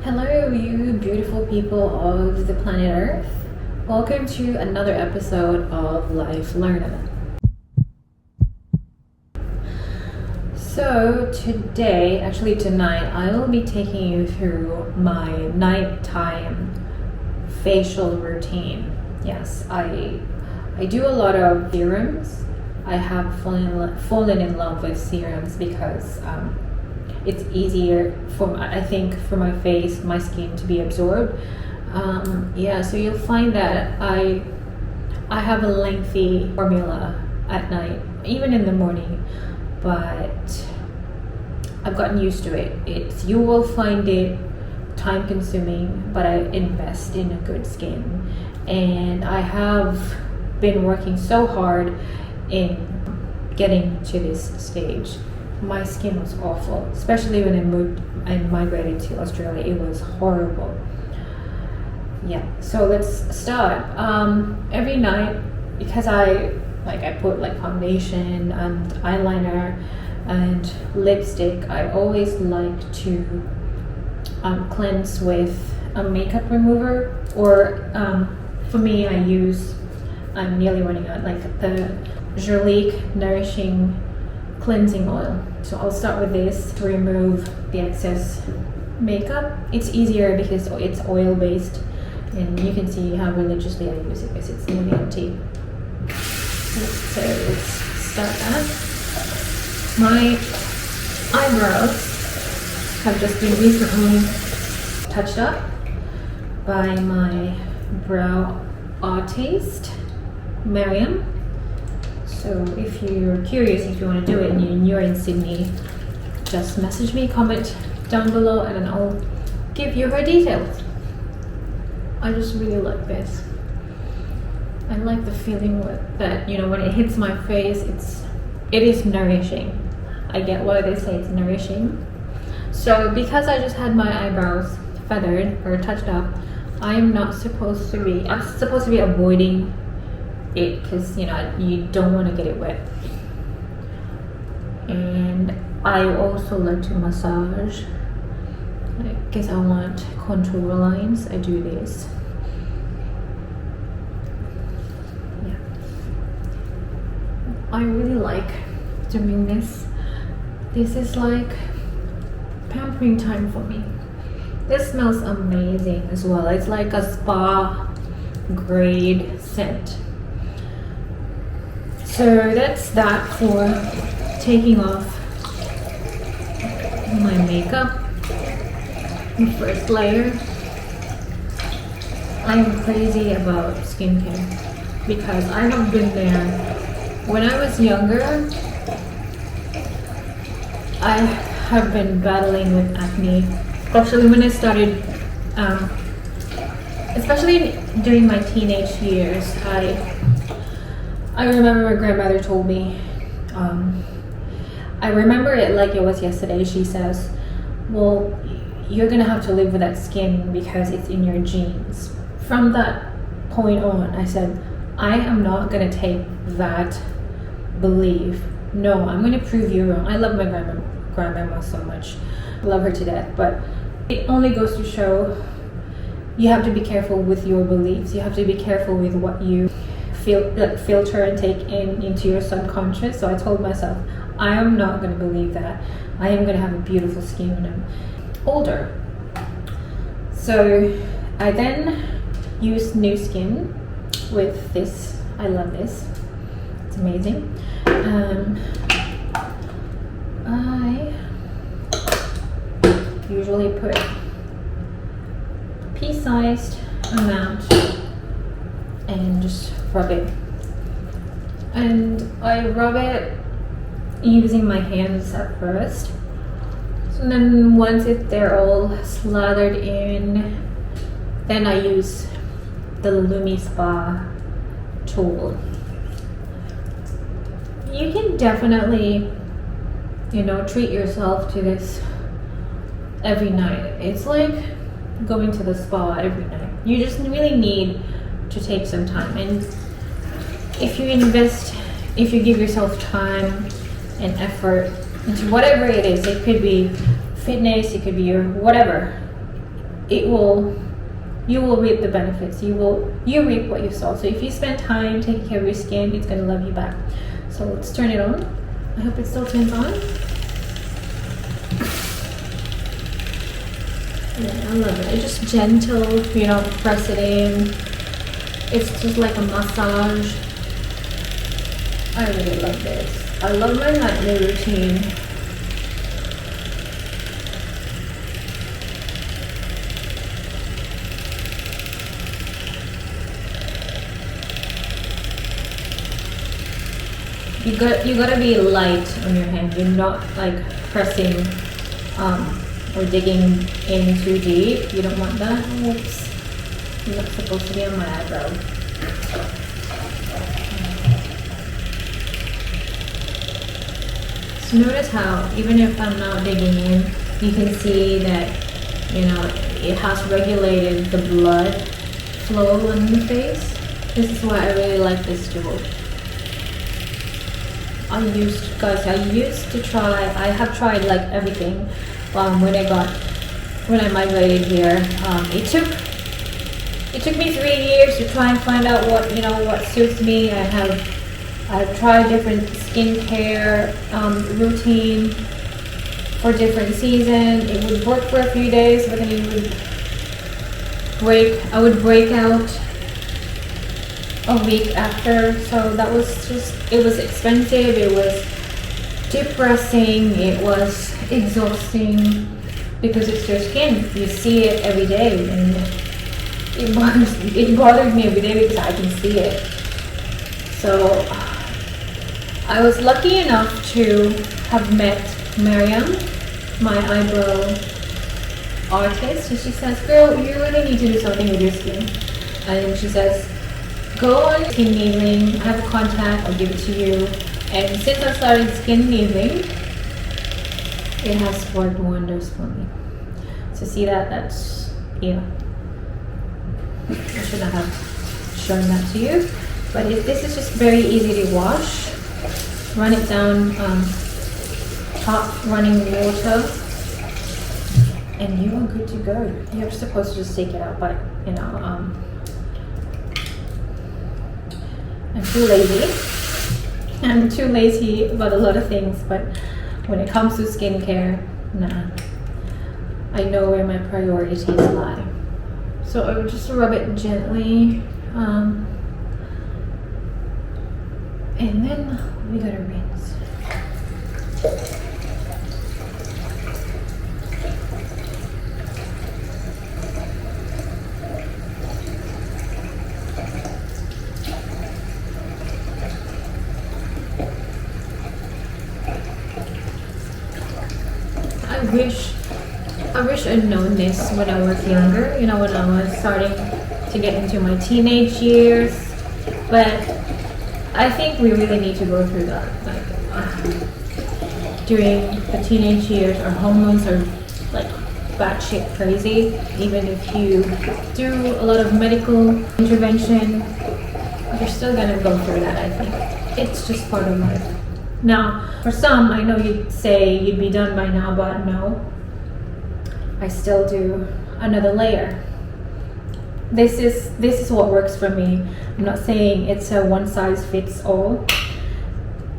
Hello, you beautiful people of the planet Earth. Welcome to another episode of Life Learner. So tonight, I will be taking you through my nighttime facial routine. Yes, I do a lot of serums. I have fallen in love with serums because it's easier for my face, my skin to be absorbed. So you'll find that I have a lengthy formula at night, even in the morning, but I've gotten used to it. You will find it time consuming, but I invest in a good skin, and I have been working so hard in getting to this stage. My skin was awful, especially when I migrated to Australia. It was horrible. Yeah, so let's start. Every night, because I put foundation and eyeliner and lipstick, I always like to cleanse with a makeup remover, or for me, I'm nearly running out, the Jolique Nourishing Cleansing Oil. So I'll start with this to remove the excess makeup. It's easier because it's oil based, and you can see how religiously I use it because it's nearly empty. So let's start that. My eyebrows have just been recently touched up by my brow artist, Miriam. So if you're curious, if you want to do it and you're in Sydney, just message me, comment down below, and then I'll give you her details. I just really like this. I like the feeling that when it hits my face, it is nourishing. I get why they say it's nourishing. So because I just had my eyebrows feathered or touched up, I'm supposed to be avoiding it because you don't want to get it wet. And I also like to massage because I want contour lines. I do this. Yeah, I really like doing this. This is like pampering time for me. This smells amazing as well. It's like a spa grade scent. So that's that for taking off my makeup. The first layer. I'm crazy about skincare because I have been there. When I was younger, I have been battling with acne, especially when I started, especially during my teenage years. I remember my grandmother told me, I remember it like it was yesterday. She says, well, you're gonna have to live with that skin because it's in your genes. From that point on, I said, I am not gonna take that belief. No, I'm gonna prove you wrong. I love my grandmama so much. I love her to death, but it only goes to show you have to be careful with your beliefs. You have to be careful with what you filter and take into your subconscious. So I told myself, I am not going to believe that. I am going to have a beautiful skin when I'm older. So I then used New Skin with this. I love this. It's amazing. I usually put pea-sized amount and just rub it. And I rub it using my hands at first. So then once they're all slathered in, then I use the lumispa tool. You can definitely, treat yourself to this every night. It's like going to the spa every night. You just really need to take some time, and if you give yourself time and effort into whatever it is, it could be fitness, it could be your whatever, you will reap the benefits. You reap what you sow. So if you spend time taking care of your skin, it's gonna love you back. So let's turn it on. I hope it still turns on. Yeah, I love it. It's just gentle, you know, press it in. It's just like a massage. I really love this. I love my nightly routine. You gotta be light on your hand. You're not like pressing or digging in too deep. You don't want that. Oops. You're not supposed to be on my eyebrow. So notice how even if I'm not digging in, you can see that, you know, it has regulated the blood flow on the face. This is why I really like this tool. I have tried like everything when I migrated here. It took me 3 years to try and find out what suits me. I've tried different skincare routine for different seasons. It would work for a few days, but then I would break out a week after. So that was it was expensive, it was depressing, it was exhausting, because it's your skin. You see it every day, and it bothers me every day because I can see it. So I was lucky enough to have met Miriam, my eyebrow artist, and she says, girl, you really need to do something with your skin. And she says, go on skin needling, I have a contact, I'll give it to you. And since I started skin needling, it has worked wonders for me. So see that's, yeah. I shouldn't have shown that to you. But this is just very easy to wash. Run it down hot running water, and you are good to go. You're supposed to just take it out, but you know, I'm too lazy. I'm too lazy about a lot of things, but when it comes to skincare, nah. I know where my priorities lie. So I would just rub it gently, and then we gotta rinse. I wish I'd known this when I was younger, you know, when I was starting to get into my teenage years. But I think we really need to go through that. Like, during the teenage years, our hormones are like batshit crazy. Even if you do a lot of medical intervention, you're still gonna go through that, I think. It's just part of life. Now, for some, I know you'd say you'd be done by now, but no. I still do another layer. This is what works for me. I'm not saying it's a one size fits all.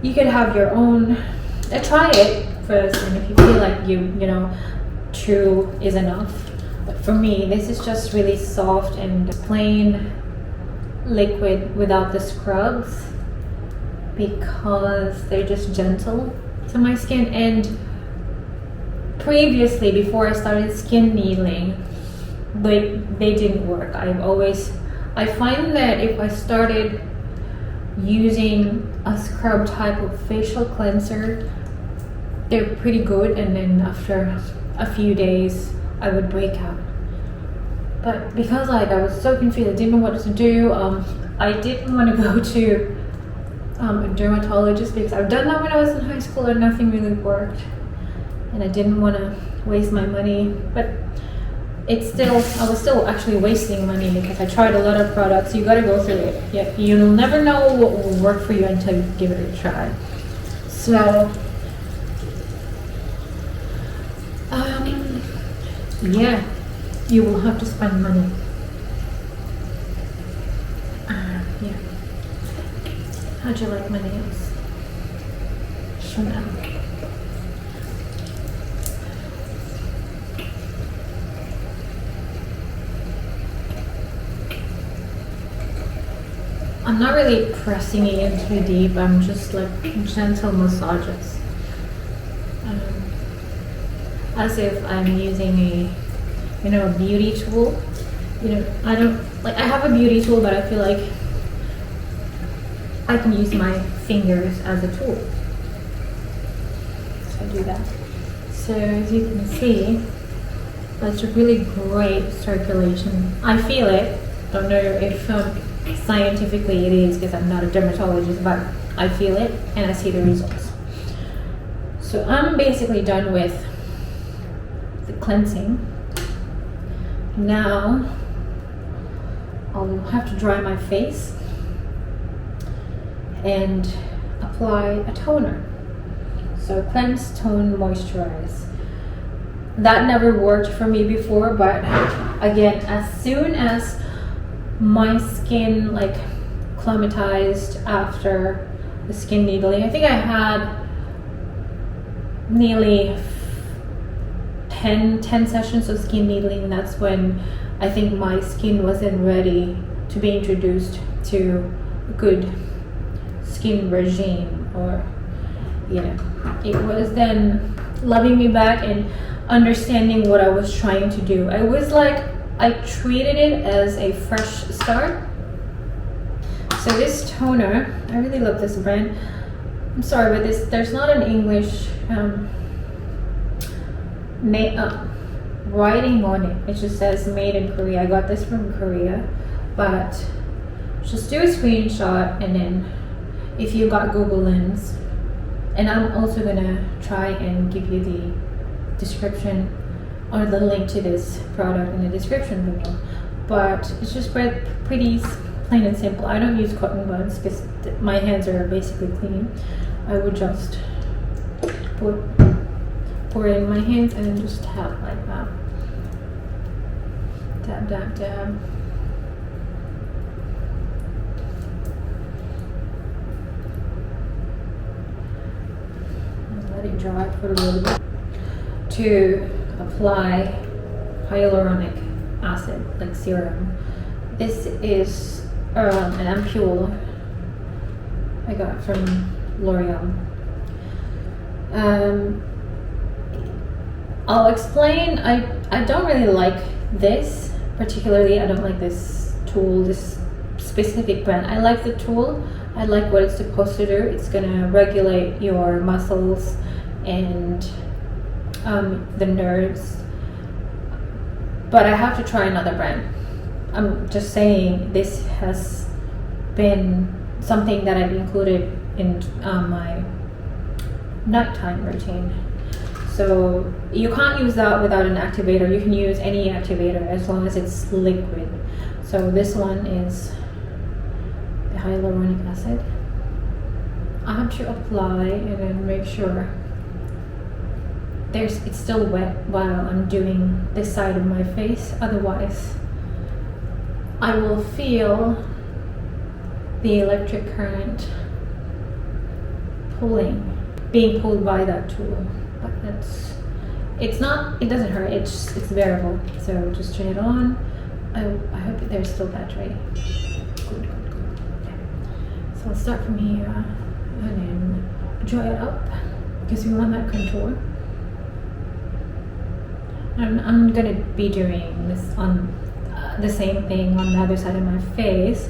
You could have your own. Try it first, and if you feel like you know, 2 is enough. But for me, this is just really soft and plain liquid without the scrubs, because they're just gentle to my skin. And previously, before I started skin needling, they didn't work. I find that if I started using a scrub type of facial cleanser, they're pretty good, and then after a few days I would break out. But because I was so confused, I didn't know what to do. I didn't want to go to a dermatologist, because I've done that when I was in high school and nothing really worked, and I didn't want to waste my money. But I was still actually wasting money, because I tried a lot of products. You got to go through it. Yeah, you'll never know what will work for you until you give it a try. So yeah, you will have to spend money. Yeah. How'd you like my nails? Chanel. I'm not really pressing it in too deep. I'm just like gentle massages. As if I'm using a beauty tool. I have a beauty tool, but I feel like I can use my fingers as a tool. So I do that. So as you can see, that's a really great circulation. I feel it. Don't know if scientifically it is, because I'm not a dermatologist, but I feel it and I see the results. So I'm basically done with the cleansing. Now I'll have to dry my face and apply a toner. So cleanse, tone, moisturize. That never worked for me before, but again, as soon as my skin like climatized after the skin needling, I think I had nearly 10 sessions of skin needling. That's when I think my skin wasn't ready to be introduced to a good skin regime, or it was then loving me back and understanding what I was trying to do. I treated it as a fresh start. So this toner, I really love this brand. I'm sorry, but there's not an English writing on it. It just says made in Korea. I got this from Korea, but just do a screenshot, and then if you got Google Lens, and I'm also gonna try and give you the description or the link to this product in the description below. But it's just pretty plain and simple. I don't use cotton buds because my hands are basically clean. I would just pour it in my hands and then just tap like that. Dab, dab, dab. Let it dry for a little bit. To apply hyaluronic acid, like serum. This is an ampule I got from L'Oreal. I'll explain. I don't really like this particularly. I don't like this tool, this specific brand. I like the tool. I like what it's supposed to do. It's gonna regulate your muscles and the nerves. But I have to try another brand. I'm just saying this has been something that I've included in my nighttime routine. So you can't use that without an activator. You can use any activator as long as it's liquid. So this one is the hyaluronic acid. I have to apply and then make sure it's still wet while I'm doing this side of my face. Otherwise, I will feel the electric current being pulled by that tool. But it doesn't hurt, it's variable. So just turn it on. I hope that there's still battery. Good. Okay. So I'll start from here and then draw it up because we want that contour. And I'm gonna be doing this on the same thing on the other side of my face.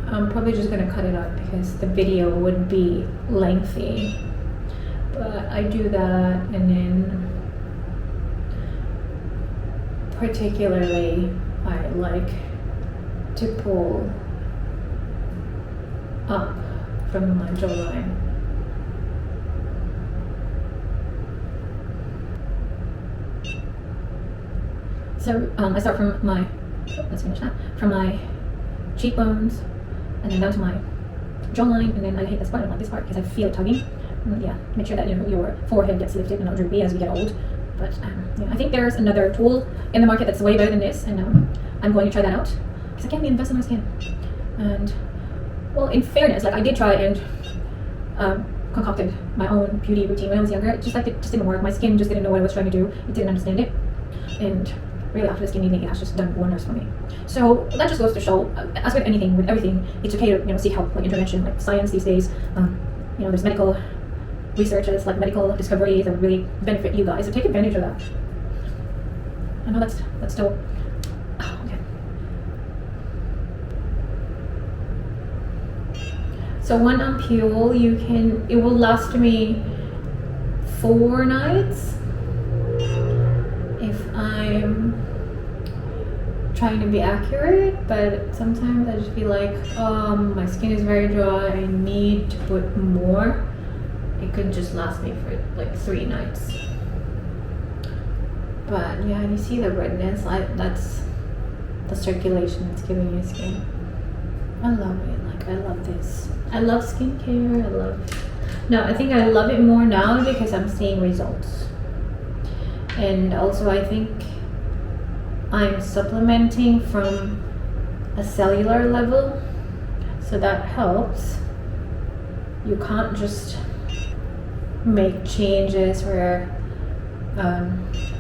I'm probably just gonna cut it up because the video would be lengthy. But I do that, and then particularly I like to pull up from my jawline. So I start from my, let's finish that, from my cheekbones and then down to my jawline, and then I hate this part because I feel it tugging. Yeah, make sure that your forehead gets lifted and not droopy as we get old. But yeah, I think there's another tool in the market that's way better than this, and I'm going to try that out because I can't invest in my skin. And well, in fairness, like I did try and concocted my own beauty routine when I was younger. It just didn't work. My skin just didn't know what I was trying to do. It didn't understand it, and really after the skin eating, it has just done wonders for me. So that just goes to show, as with anything, with everything, it's okay to seek help, like intervention, like science these days. There's medical researches, like medical discoveries that really benefit you guys. So take advantage of that. I know that's still. Oh, okay. So one ampule, it will last me 4 nights if I'm trying to be accurate, but sometimes I just feel like my skin is very dry, I need to put more. It could just last me for like 3 nights. But yeah, you see the redness, that's the circulation it's giving your skin. I love it. Like, I love this. I love skincare. I think I love it more now because I'm seeing results. And also I think I'm supplementing from a cellular level, so that helps. You can't just make changes or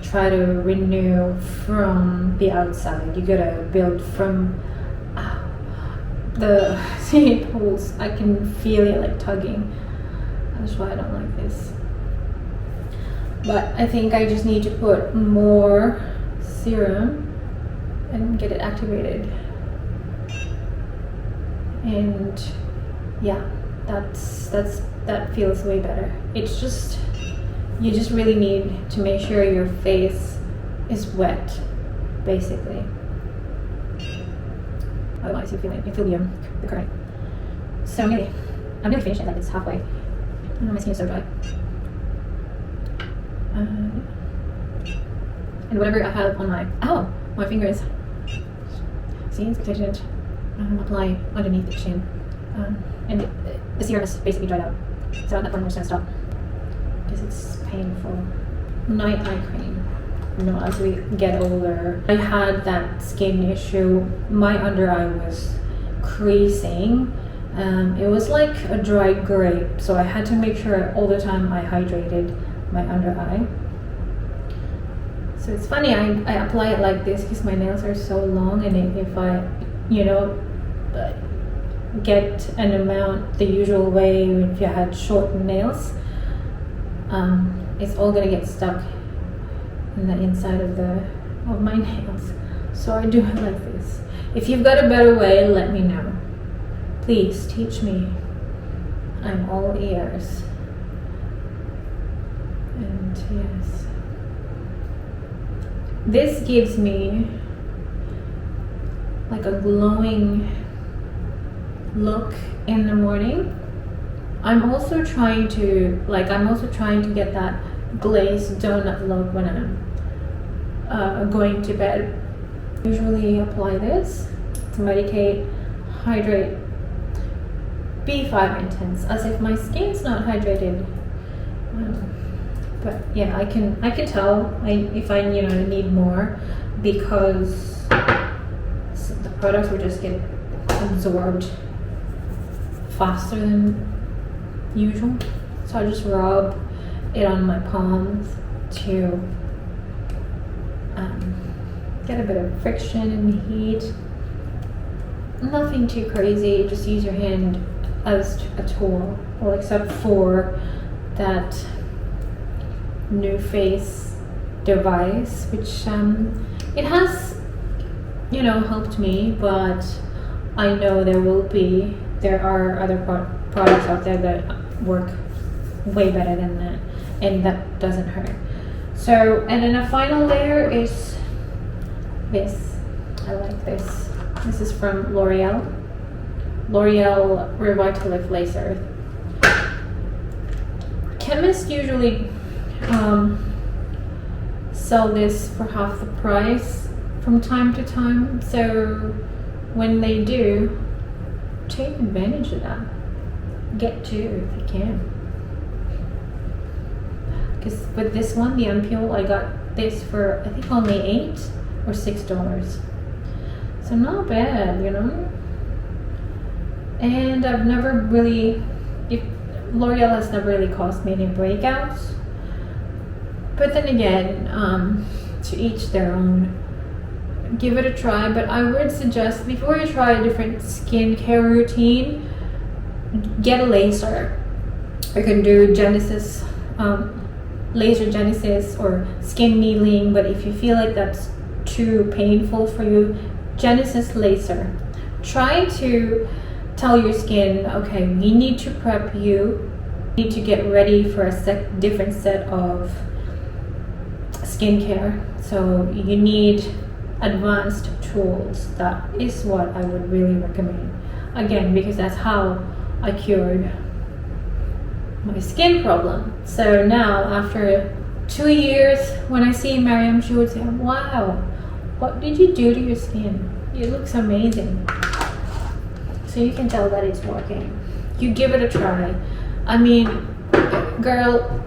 try to renew from the outside. You gotta build from the pulse. I can feel it like tugging. That's why I don't like this. But I think I just need to put more serum and get it activated. And yeah, that feels way better. It's just, you just really need to make sure your face is wet, basically. Otherwise you feel the current. So I'm nearly finished it, like it's halfway. I know my skin is so dry. And whatever I have on my fingers, see, it's protected. Apply underneath the chin. And the serum is basically dried out. So at that point I'm just gonna stop because it's painful. Night eye cream. As we get older, I had that skin issue. My under eye was creasing. It was like a dried grape, so I had to make sure all the time I hydrated my under eye. So it's funny, I apply it like this because my nails are so long, and if I, get an amount the usual way if you had short nails, it's all gonna get stuck in the inside of my nails. So I do it like this. If you've got a better way, let me know. Please teach me. I'm all ears. And yes, this gives me like a glowing look in the morning. I'm also trying to get that glazed donut look when I'm going to bed. Usually apply this to medicate, hydrate, B5 intense, as if my skin's not hydrated. But yeah, I can tell if I need more, because the products will just get absorbed faster than usual. So I just rub it on my palms to get a bit of friction and heat. Nothing too crazy, just use your hand as a tool. Well, except for that new face device, which it has helped me, but I know there are other products out there that work way better than that, and that doesn't hurt. So, and then a final layer is this. I like this. This is from L'Oreal Revitalift Laser. Chemists usually sell this for half the price from time to time, so when they do, take advantage of that. Get two if you can. because with this one, the Unpeel, I got this for I think only $8 or $6. So not bad, you know. And I've never really, L'Oreal has never really caused me any breakouts. But then again, to each their own. Give it a try, but I would suggest before you try a different skincare routine, get a laser. You can do Genesis, laser Genesis, or skin needling, but if you feel like that's too painful for you, Genesis laser. Try to tell your skin, okay, we need to prep you, we need to get ready for a different set of skincare. So you need advanced tools. That is what I would really recommend. Again, because that's how I cured my skin problem. So now after 2 years, when I see Miriam, she would say, wow, what did you do to your skin? It looks amazing. So you can tell that it's working. You give it a try. I mean, girl,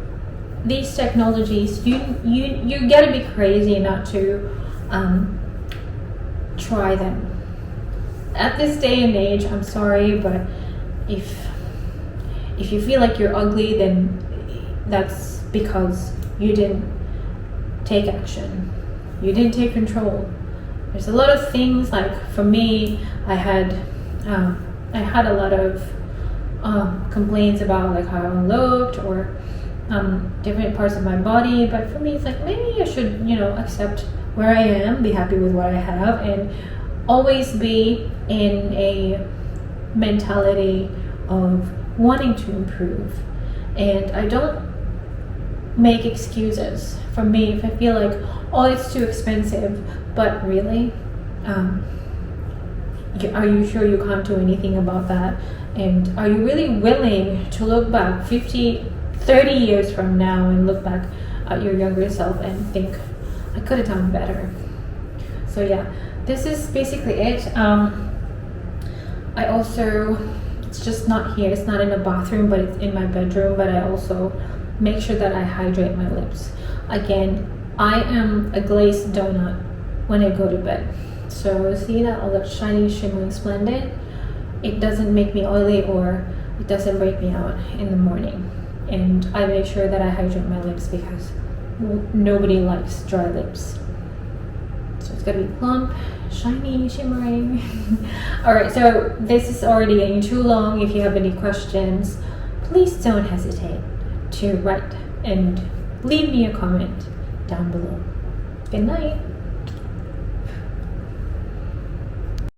these technologies, you gotta be crazy not to try them. At this day and age, I'm sorry, but if you feel like you're ugly, then that's because you didn't take action. You didn't take control. There's a lot of things, like for me, I had a lot of complaints about like how I looked or different parts of my body, but for me it's like maybe I should, you know, accept where I am, be happy with what I have, and always be in a mentality of wanting to improve. And I don't make excuses. For me, if I feel like, oh, it's too expensive, but really, are you sure you can't do anything about that? And are you really willing to look back 50, 30 years from now and look back at your younger self and think, I could have done better? So yeah, this is basically it. I also, it's just not here, it's not in the bathroom, but it's in my bedroom, but I also make sure that I hydrate my lips. Again, I am a glazed donut when I go to bed. So see that all that shiny, shimmering, splendid? It doesn't make me oily or it doesn't break me out in the morning. And I make sure that I hydrate my lips because nobody likes dry lips. So it's gotta be plump, shiny, shimmering. Alright, so this is already getting too long. If you have any questions, please don't hesitate to write and leave me a comment down below. Good night.